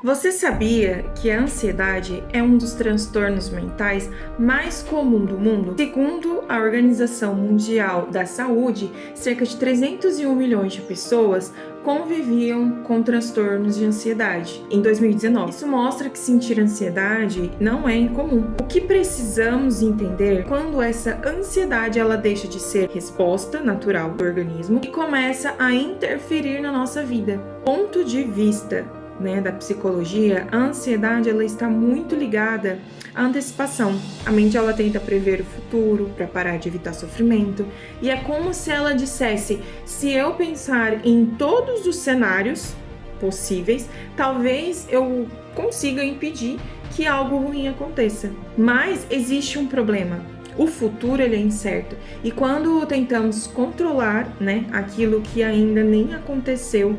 Você sabia que a ansiedade é um dos transtornos mentais mais comuns do mundo? Segundo a Organização Mundial da Saúde, cerca de 301 milhões de pessoas conviviam com transtornos de ansiedade em 2019. Isso mostra que sentir ansiedade não é incomum. O que precisamos entender quando essa ansiedade ela deixa de ser resposta natural do organismo e começa a interferir na nossa vida. Ponto de vista da psicologia, a ansiedade ela está muito ligada à antecipação. A mente ela tenta prever o futuro para parar de evitar sofrimento, e é como se ela dissesse: se eu pensar em todos os cenários possíveis, talvez eu consiga impedir que algo ruim aconteça. Mas existe um problema. O futuro ele é incerto, e quando tentamos controlar, aquilo que ainda nem aconteceu,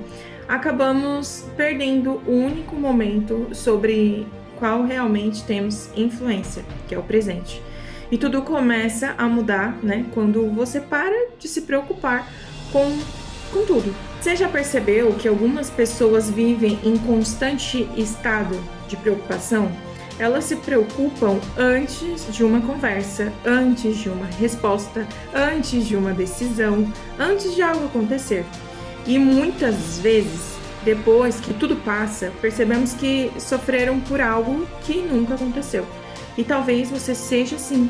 acabamos perdendo o único momento sobre qual realmente temos influência, que é o presente. E tudo começa a mudar, quando você para de se preocupar com tudo. Você já percebeu que algumas pessoas vivem em constante estado de preocupação? Elas se preocupam antes de uma conversa, antes de uma resposta, antes de uma decisão, antes de algo acontecer. E muitas vezes, depois que tudo passa, percebemos que sofreram por algo que nunca aconteceu. E talvez você seja assim.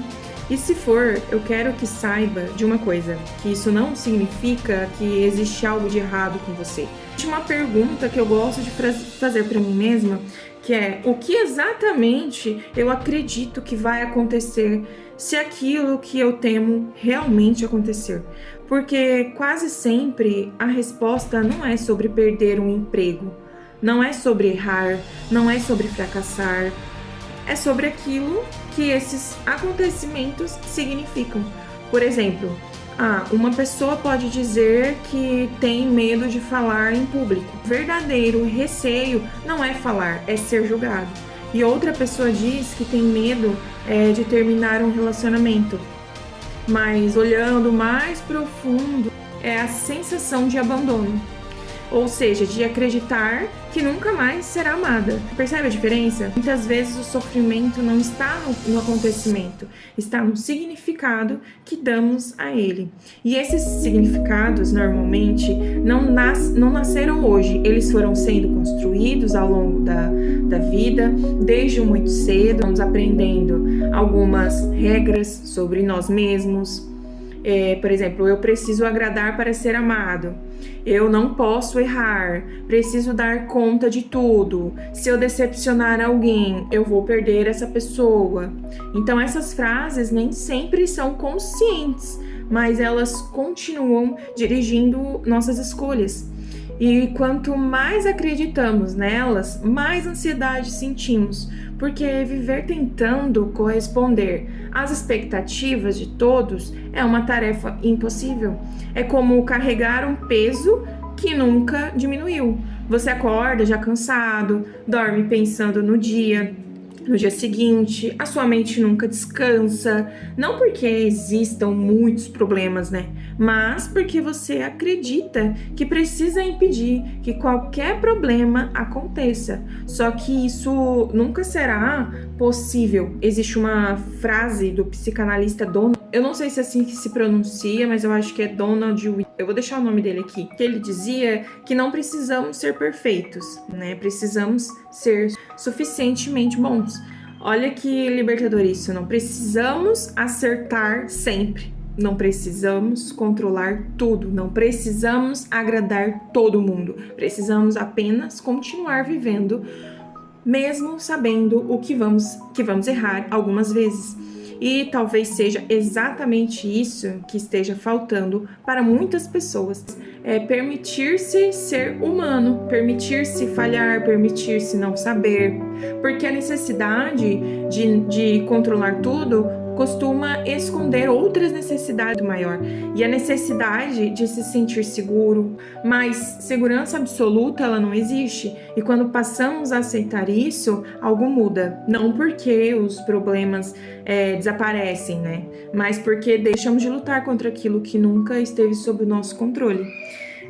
E se for, eu quero que saiba de uma coisa, que isso não significa que existe algo de errado com você. Existe uma pergunta que eu gosto de fazer para mim mesma, que é: o que exatamente eu acredito que vai acontecer se aquilo que eu temo realmente acontecer? Porque quase sempre a resposta não é sobre perder um emprego, não é sobre errar, não é sobre fracassar, é sobre aquilo que esses acontecimentos significam. Por exemplo, uma pessoa pode dizer que tem medo de falar em público. O verdadeiro receio não é falar, é ser julgado. E outra pessoa diz que tem medo de terminar um relacionamento. Mas olhando mais profundo, é a sensação de abandono. Ou seja, de acreditar que nunca mais será amada. Percebe a diferença? Muitas vezes o sofrimento não está no acontecimento, está no significado que damos a ele. E esses significados, normalmente, não nasceram hoje. Eles foram sendo construídos ao longo da vida, desde muito cedo. Vamos aprendendo algumas regras sobre nós mesmos. Por exemplo, eu preciso agradar para ser amado. Eu não posso errar, preciso dar conta de tudo. Se eu decepcionar alguém, eu vou perder essa pessoa. Então essas frases nem sempre são conscientes, mas elas continuam dirigindo nossas escolhas. E quanto mais acreditamos nelas, mais ansiedade sentimos, porque viver tentando corresponder às expectativas de todos é uma tarefa impossível. É como carregar um peso que nunca diminuiu. Você acorda já cansado, dorme pensando no dia seguinte, a sua mente nunca descansa, não porque existam muitos problemas, mas porque você acredita que precisa impedir que qualquer problema aconteça. Só que isso nunca será possível. Existe uma frase do psicanalista Donald, eu não sei se é assim que se pronuncia, mas eu acho que é Donald Williams. Eu vou deixar o nome dele aqui. Que ele dizia que não precisamos ser perfeitos, Precisamos ser suficientemente bons. Olha que libertador isso. Não precisamos acertar sempre. Não precisamos controlar tudo. Não precisamos agradar todo mundo. Precisamos apenas continuar vivendo, mesmo sabendo o que vamos errar algumas vezes. E talvez seja exatamente isso que esteja faltando para muitas pessoas. É permitir-se ser humano, permitir-se falhar, permitir-se não saber. Porque a necessidade de controlar tudo costuma esconder outras necessidades maior. E a necessidade de se sentir seguro, mas segurança absoluta ela não existe. E quando passamos a aceitar isso, algo muda. Não porque os problemas desaparecem, mas porque deixamos de lutar contra aquilo que nunca esteve sob o nosso controle.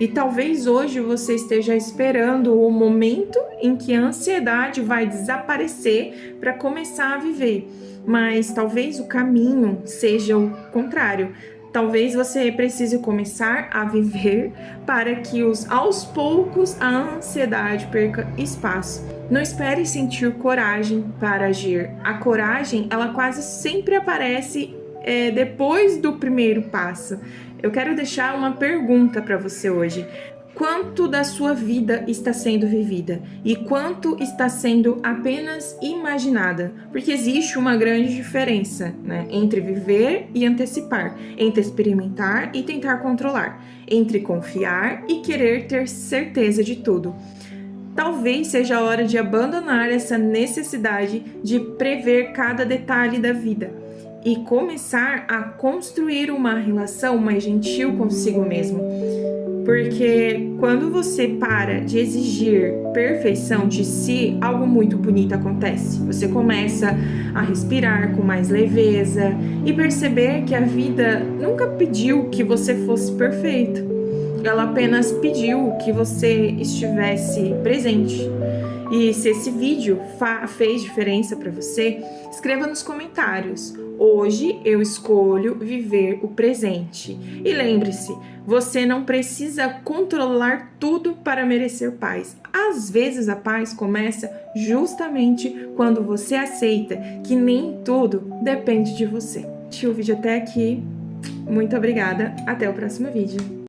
E talvez hoje você esteja esperando o momento em que a ansiedade vai desaparecer para começar a viver. Mas talvez o caminho seja o contrário. Talvez você precise começar a viver para que aos poucos a ansiedade perca espaço. Não espere sentir coragem para agir. A coragem, ela quase sempre aparece depois do primeiro passo. Eu quero deixar uma pergunta para você hoje. Quanto da sua vida está sendo vivida e quanto está sendo apenas imaginada? Porque existe uma grande diferença, né, entre viver e antecipar, entre experimentar e tentar controlar, entre confiar e querer ter certeza de tudo. Talvez seja a hora de abandonar essa necessidade de prever cada detalhe da vida e começar a construir uma relação mais gentil consigo mesmo. Porque quando você para de exigir perfeição de si, algo muito bonito acontece. Você começa a respirar com mais leveza e perceber que a vida nunca pediu que você fosse perfeito. Ela apenas pediu que você estivesse presente. E se esse vídeo fez diferença para você, escreva nos comentários. Hoje eu escolho viver o presente. E lembre-se, você não precisa controlar tudo para merecer paz. Às vezes a paz começa justamente quando você aceita que nem tudo depende de você. Assistiu o vídeo até aqui. Muito obrigada. Até o próximo vídeo.